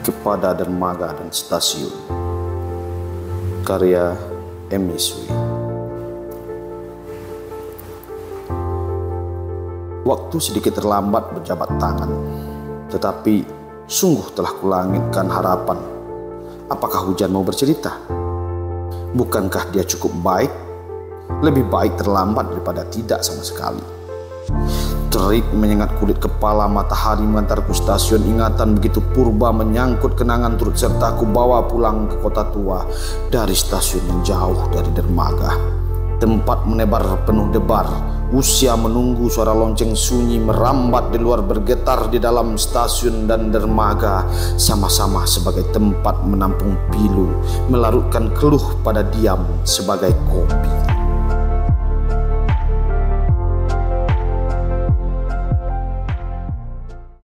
kepada dermaga dan stasiun. Karya M. Iswi. Waktu sedikit terlambat berjabat tangan, tetapi sungguh telah kulangitkan harapan. Apakah hujan mau bercerita? Bukankah dia cukup baik? Lebih baik terlambat daripada tidak sama sekali. Terik menyengat kulit kepala, matahari mengantarku stasiun. Ingatan begitu purba menyangkut kenangan turut serta ku bawa pulang ke kota tua dari stasiun yang jauh dari dermaga. Tempat menebar penuh debar, usia menunggu, suara lonceng sunyi merambat di luar, bergetar di dalam stasiun dan dermaga, sama-sama sebagai tempat menampung pilu, melarutkan keluh pada diam sebagai kopi.